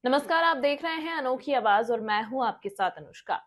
नमस्कार, आप देख रहे हैं अनोखी आवाज और मैं हूं आपके साथ अनुष्का।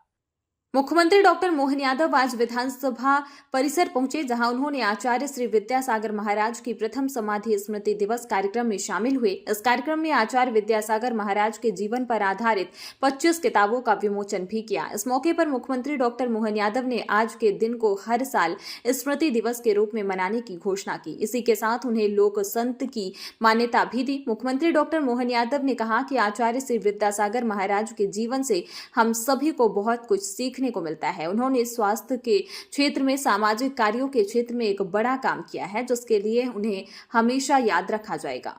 मुख्यमंत्री डॉक्टर मोहन यादव आज विधानसभा परिसर पहुंचे, जहां उन्होंने आचार्य श्री विद्यासागर महाराज की प्रथम समाधि स्मृति दिवस कार्यक्रम में शामिल हुए। इस कार्यक्रम में आचार्य विद्यासागर महाराज के जीवन पर आधारित 25 किताबों का विमोचन भी किया। इस मौके पर मुख्यमंत्री डॉक्टर मोहन यादव ने आज के दिन को हर साल स्मृति दिवस के रूप में मनाने की घोषणा की। इसी के साथ उन्हें लोक संत की मान्यता भी दी। मुख्यमंत्री डॉक्टर मोहन यादव ने कहा कि आचार्य श्री विद्यासागर महाराज के जीवन से हम सभी को बहुत कुछ सीखने को मिलता है। उन्होंने स्वास्थ्य के क्षेत्र में, सामाजिक कार्यों के क्षेत्र में एक बड़ा काम किया है, जिसके लिए उन्हें हमेशा याद रखा जाएगा।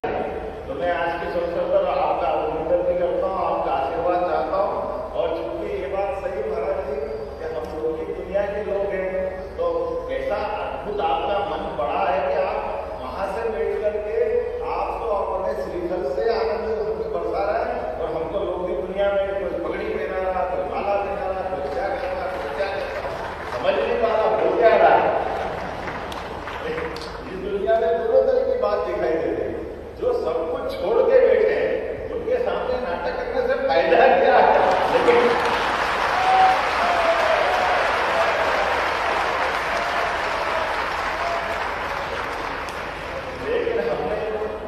तो मैं आज के अवसर पर आपका अभिनंदन भी करता हूँ, आपका आशीर्वाद चाहता हूँ। और चूंकि ये बात सही महाराज जी कि हम लोग की दुनिया के लोग हैं, तो ऐसा अद्भुत आपका मन बड़ा है कि आप वहां से बैठ करके आप तो अपने श्रीफल से आनंद बरसा रहे हैं और हमको लोग की दुनिया में कोई पगड़ी पहना रहा, कोई माला पहना रहा, कोई क्या कर रहा, कोई क्या कर रहा, समझ नहीं पा रहा हो क्या रहा है। इस दुनिया में दोनों तरह की बात दिखाई दे रही है। जो सब कुछ छोड़ के बैठे हैं उनके सामने नाटक करने से फायदा क्या है। लेकिन हमने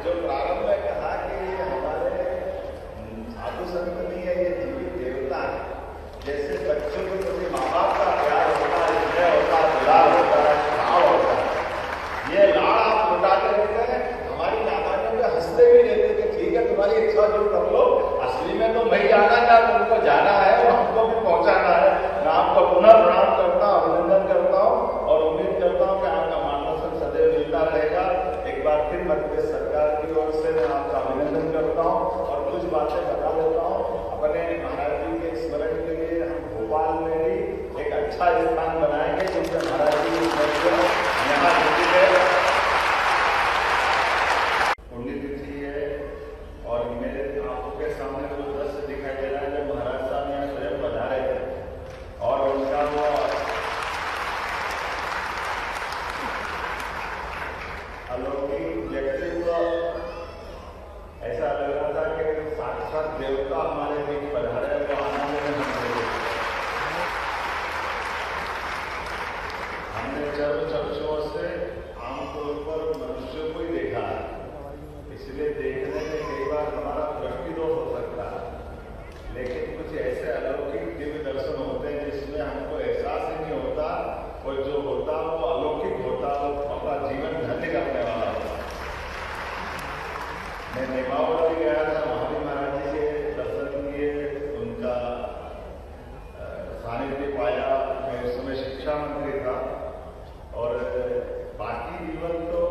जो प्रारंभ में कहा कि हमारे साधु संत नहीं है, ये जीवित देवता है। जैसे बच्चों के प्रति माँ बाप का प्यार होता है, स्नेह होता है, दुलार होता है, भाव होता है, ये लाड़ आप लुटाते रहते हैं। हमारी नादानियों पे हंसते भी रहते कि ठीक है तुम्हारी इच्छा जो कर लो, असली में तो नहीं जाना ना तुमको जाना है और हमको भी पहुंचाना है। मैं आपको पुनः प्रणाम करता हूँ, अभिनंदन करता हूँ और उम्मीद करता हूँ कि आपका मार्गदर्शन सदैव मिलता रहेगा। एक बार फिर मध्य प्रदेश सरकार की ओर से मैं आपका अभिनंदन करता हूँ और कुछ बातें बता देता हूँ। अपने महाराज जी के स्मरण के लिए हम भोपाल में भी एक अच्छा स्थान बनाएंगे, जिससे महाराज जी की स्मृतियाँ यहाँ जुटी है। पुण्यतिथि है और मेरे आंखों के सामने वो दृश्य दिखाई दे रहा है जब महाराज साहब यहाँ स्वयं पधारे थे और उनका वो अलौकिक व्यक्तित्व ऐसा लग रहा था कि साक्षात देवता हमारे बीच पधारे हुए आनंद में हमने चर्चों से आमतौर पर मनुष्य को ही देखा है, इसलिए देखने में कई बार हमारा दृष्टि दोष हो सकता है। लेकिन कुछ ऐसे अलौकिक दिव्य दर्शन होते हैं जिसमें हमको एहसास ही नहीं होता और जो होता वो अलौकिक होता, वो अपना जीवन धन्य करने वाला होता। मैं नेमावली गया था, वहां भी महाराज जी के दर्शन किए, उनका सानिध्य पाया। मैं उस समय शिक्षा मंत्री था और बाकी जीवन तो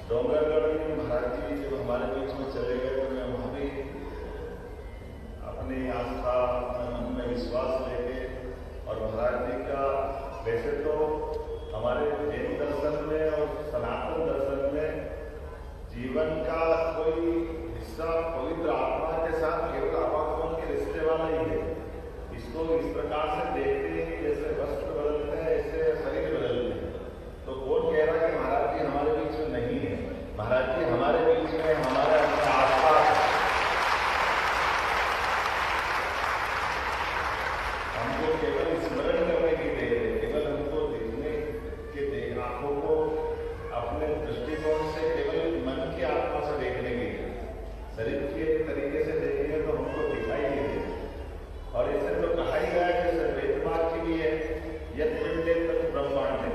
डोंगरगढ़ में महाराज जी जब हमारे बीच में चले गए तो मैं वहाँ भी अपनी आस्था, मन में विश्वास लेके और महाराज जी का वैसे तो हमारे जैन दर्शन में और सनातन दर्शन में जीवन का कोई हिस्सा पवित्र आत्मा के साथ केवल आवागमन के रिश्ते वाला ही है। इसको इस प्रकार से देखते हैं कि जैसे वस्त्र बदलते हैं ऐसे शरीर बदलते हैं। तो कौन कह रहा है कि महाराज जी हमारे बीच में नहीं है? महाराज जी हमारे बीच में, हमारे आसपास। हमको केवल स्मरण करने की देर है, केवल हमको देखने के आंखों को अपने दृष्टिकोण से केवल मन की आत्मा से देखने की है। शरीर के तरीके से देखेंगे तो हमको दिखाई नहीं देगा। और इससे तो कहा ही गया कि वेदवाद के लिए यद पिंडे तद ब्रह्मांड है,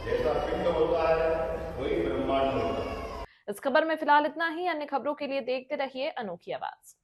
जैसा पिंड होता है वही ब्रह्मांड होता है। इस खबर में फिलहाल इतना ही। अन्य खबरों के लिए देखते रहिए अनोखी आवाज।